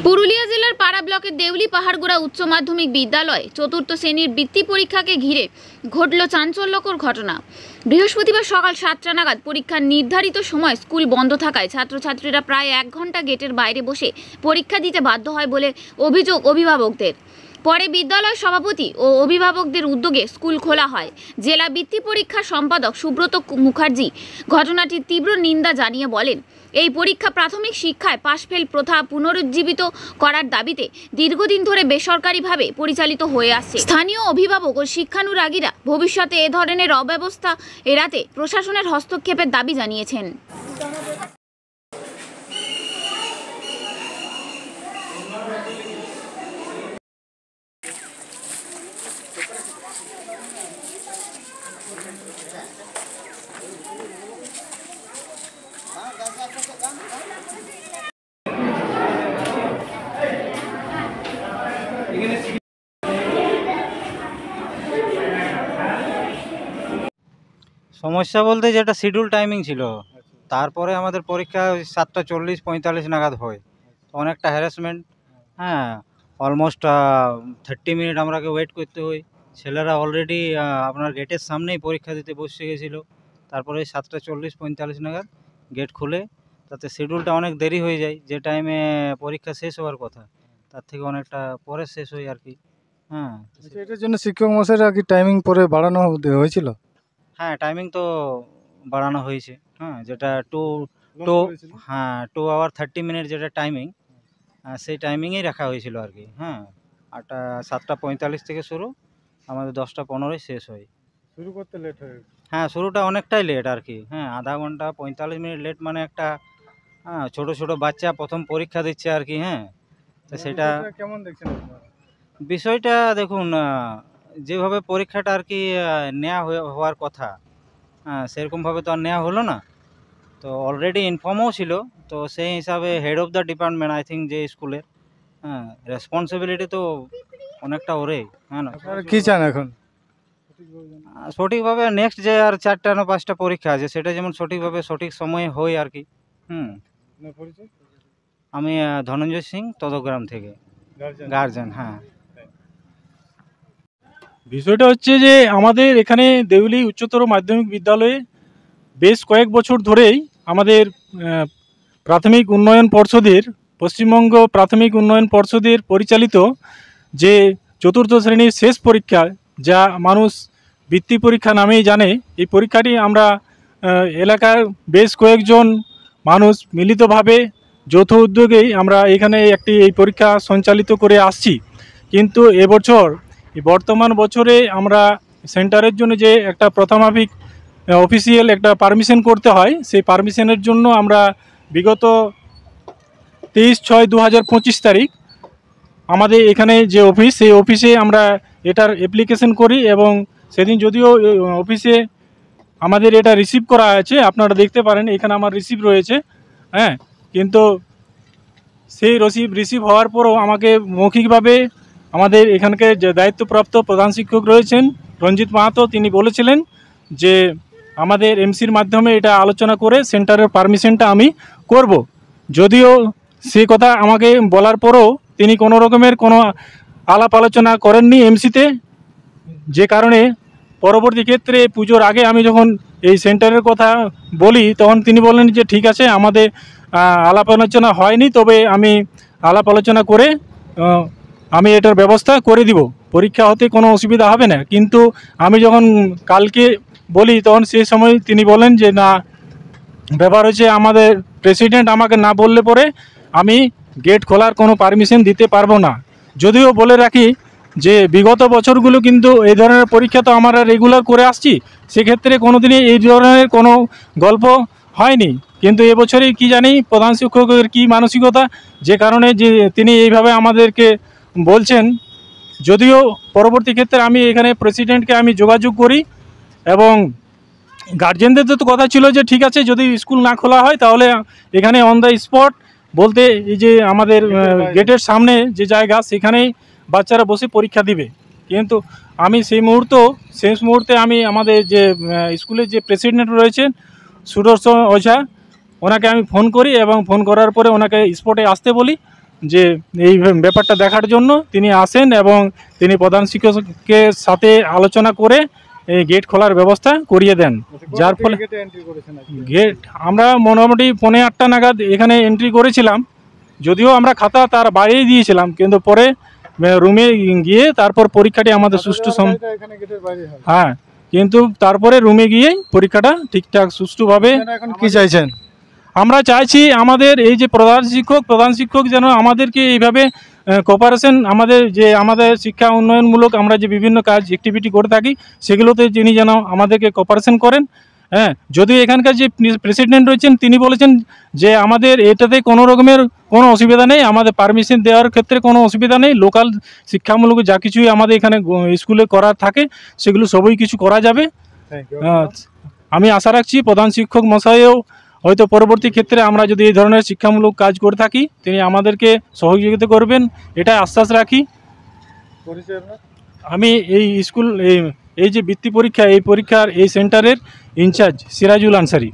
পুরুলিয়া জেলার পাড়া ব্লকের দেউলি পাহাড়গোড়া উচ্চ মাধ্যমিক বিদ্যালয় চতুর্থ শ্রেণীর বৃত্তি পরীক্ষাকে ঘিরে ঘটল চাঞ্চল্যকর ঘটনা। বৃহস্পতিবার সকাল 7টা নাগাদ পরীক্ষার নির্ধারিত সময় স্কুল বন্ধ থাকায় ছাত্রছাত্রীরা প্রায় 1 ঘন্টা গেটের বাইরে বসে পরীক্ষা দিতে বাধ্য হয় বলে অভিযোগ অভিভাবকদের। পরে বিদ্যালয় সভাপতি ও অভিভাবকদের উদ্যোগে স্কুল খোলা হয়। জেলা বৃত্তি পরীক্ষা সম্পাদক সুব্রত মুখার্জি ঘটনাটির তীব্র নিন্দা জানিয়ে বলেন, এই পরীক্ষা প্রাথমিক শিক্ষায় পাশ ফেল প্রথা পুনরুজ্জীবিত করার দাবিতে দীর্ঘদিন ধরে বেসরকারিভাবে পরিচালিত হয়ে আসছে। স্থানীয় অভিভাবক ও শিক্ষানুরাগীরা ভবিষ্যতে এ ধরনের অব্যবস্থা এড়াতে প্রশাসনের হস্তক্ষেপের দাবি জানিয়েছেন। সমস্যা বলতে যেটা শিডিউল টাইমিং ছিল, তারপরে আমাদের পরীক্ষা 7:40-45 নাগাদ হয়। অনেকটা হ্যারাসমেন্ট, হ্যাঁ, অলমোস্ট 30 মিনিট আমরাকে ওয়েট করতে হয়। ছেলেরা অলরেডি আপনার গেটের সামনেই পরীক্ষা দিতে বসে গেছিলো। তারপরে 7:40-45 নাগাদ গেট খুলে, তাতে শিডিউলটা অনেক দেরি হয়ে যায়। যে টাইমে পরীক্ষা শেষ হওয়ার কথা তার থেকে অনেকটা পরে শেষ হয় আর কি। হ্যাঁ, এটার জন্য শিক্ষক মশাইরা কি টাইমিং পরে বাড়ানো হয়েছিল? হ্যাঁ, টাইমিং তো বাড়ানো হয়েছে। হ্যাঁ, যেটা 2 আওয়ার 30 মিনিট যেটা টাইমিং, সেই টাইমিংয়েই রাখা হয়েছিল আর কি। হ্যাঁ, 7:45 থেকে শুরু, আমাদের 10:15 শেষ হয়। শুরু করতে লেট হয়ে? হ্যাঁ, শুরুটা অনেকটাই লেট আর কি। হ্যাঁ, আধা ঘন্টা 45 মিনিট লেট, মানে একটা ছোট ছোট বাচ্চা প্রথম পরীক্ষা দিচ্ছে আর কি। হ্যাঁ, তো সেটা কেমন দেখছেন আপনারা? বিষয়টা দেখুন, যেভাবে পরীক্ষাটা আর কি নেওয়া হওয়ার কথা, সেরকমভাবে তো আর নেওয়া হলো না। তো অলরেডি ইনফর্মও ছিল, তো সেই হিসাবে head of the department, I think, যে স্কুলের রেসপন্সিবিলিটি তো অনেকটা ওরে। হ্যাঁ, না কি চান এখন? সঠিকভাবে নেক্সট যে আর 4টা না 5টা পরীক্ষা আছে, সেটা যেমন সঠিকভাবে সঠিক সময়ে হয় আর কি। আমি ধনঞ্জয় সিং, তদগ্রাম থেকে, গার্জেন। হ্যাঁ, বিষয়টা হচ্ছে যে আমাদের এখানে দেউলি উচ্চতর মাধ্যমিক বিদ্যালয়ে বেশ কয়েক বছর ধরেই আমাদের প্রাথমিক উন্নয়ন পর্ষদের, পশ্চিমবঙ্গ প্রাথমিক উন্নয়ন পর্ষদের পরিচালিত যে চতুর্থ শ্রেণীর শেষ পরীক্ষা, যা মানুষ বৃত্তি পরীক্ষা নামেই জানে, এই পরীক্ষাটি আমরা এলাকার বেশ কয়েকজন মানুষ মিলিতভাবে যৌথ উদ্যোগেই আমরা এখানে এই পরীক্ষা সঞ্চালিত করে আসছি। কিন্তু এবছর, বর্তমান বছরে আমরা সেন্টারের জন্য যে একটা প্রথমাভিক অফিসিয়াল একটা পারমিশন করতে হয়, সেই পারমিশনের জন্য আমরা বিগত 23/6/2025 তারিখ আমাদের এখানে যে অফিস, সেই অফিসে আমরা এটার অ্যাপ্লিকেশন করি এবং সেদিন যদিও অফিসে আমাদের এটা রিসিভ করা আছে, আপনারা দেখতে পারেন এখানে আমার রিসিভ রয়েছে। হ্যাঁ, কিন্তু সেই রিসিভ হওয়ার পরও আমাকে মৌখিকভাবে আমাদের এখানকার যে দায়িত্বপ্রাপ্ত প্রধান শিক্ষক রয়েছেন রঞ্জিত মাহাতো, তিনি বলেছিলেন যে আমাদের এমসির মাধ্যমে এটা আলোচনা করে সেন্টারের পারমিশনটা আমি করব। যদিও সেই কথা আমাকে বলার পরও তিনি কোনো রকমের কোনো আলাপ আলোচনা করেননি এমসিতে, যে কারণে পরবর্তী ক্ষেত্রে পুজোর আগে আমি যখন এই সেন্টারের কথা বলি, তখন তিনি বললেন যে ঠিক আছে, আমাদের আলাপ আলোচনা হয়নি, তবে আমি আলাপ আলোচনা করে আমি এটার ব্যবস্থা করে দিব, পরীক্ষা হতে কোনো অসুবিধা হবে না। কিন্তু আমি যখন কালকে বলি, তখন সেই সময় তিনি বলেন যে না, ব্যাপার হচ্ছে আমাদের প্রেসিডেন্ট আমাকে না বললে পরে আমি গেট খোলার কোনো পারমিশন দিতে পারবো না। যদিও বলে রাখি যে বিগত বছরগুলো কিন্তু এই ধরনের পরীক্ষা তো আমরা রেগুলার করে আসছি, সেক্ষেত্রে কোনো দিনই এই ধরনের কোনো গল্প হয়নি। কিন্তু এবছরই কি জানি প্রধান শিক্ষকের কী মানসিকতা, যে কারণে যে তিনি এইভাবে আমাদেরকে বলছেন। যদিও পরবর্তী ক্ষেত্রে আমি এখানে প্রেসিডেন্টকে আমি যোগাযোগ করি এবং গার্জেনদের তো কথা ছিল যে ঠিক আছে, যদি স্কুল না খোলা হয় তাহলে এখানে অন দ্য স্পট বলতে এই যে আমাদের গেটের সামনে যে জায়গা, সেখানেই বাচ্চারা বসে পরীক্ষা দিবে। কিন্তু আমি শেষ মুহূর্তে আমি আমাদের যে স্কুলের যে প্রেসিডেন্ট রয়েছেন সুদর্শন ওঝা, ওনাকে আমি ফোন করি এবং ফোন করার পরে ওনাকে স্পটে আসতে বলি। যে এই ব্যাপারটা দেখার জন্য তিনি আসেন এবং তিনি প্রধান শিক্ষকের সাথে আলোচনা করে এই গেট খোলার ব্যবস্থা করিয়ে দেন, যার ফলে গেট আমরা মোটামুটি 8:45 নাগাদ এখানে এন্ট্রি করেছিলাম। যদিও আমরা খাতা তার বাইরেই দিয়েছিলাম, কিন্তু পরে রুমে গিয়ে তারপর পরীক্ষাটি আমাদের সুষ্ঠু হ্যাঁ, কিন্তু তারপরে রুমে গিয়ে পরীক্ষাটা ঠিকঠাক সুষ্ঠুভাবে। এখন কি চাইছেন? আমরা চাইছি আমাদের এই যে প্রধান শিক্ষক যেন আমাদেরকে এইভাবে কোঅপারেশন, আমাদের শিক্ষা উন্নয়নমূলক আমরা যে বিভিন্ন কাজ অ্যাক্টিভিটি করে থাকি সেগুলোতে যিনি যেন আমাদেরকে কোঅপারেশন করেন। হ্যাঁ, যদিও এখানকার যে প্রেসিডেন্ট রয়েছেন তিনি বলেছেন যে আমাদের এটাতে কোনো রকমের কোনো অসুবিধা নেই, আমাদের পারমিশন দেওয়ার ক্ষেত্রে কোনো অসুবিধা নেই, লোকাল শিক্ষামূলক যা কিছুই আমাদের এখানে স্কুলে করার থাকে সেগুলো সবই কিছু করা যাবে। আমি আশা রাখছি প্রধান শিক্ষক মশাইও হয়তো পরবর্তী ক্ষেত্রে আমরা যদি এই ধরনের শিক্ষামূলক কাজ করে থাকি তিনি আমাদেরকে সহযোগিতা করবেন, এটাই আশ্বাস রাখি। আমি এই স্কুল এই যে বৃত্তি পরীক্ষা, এই পরীক্ষার এই সেন্টারের ইনচার্জ সিরাজুল আনসারি।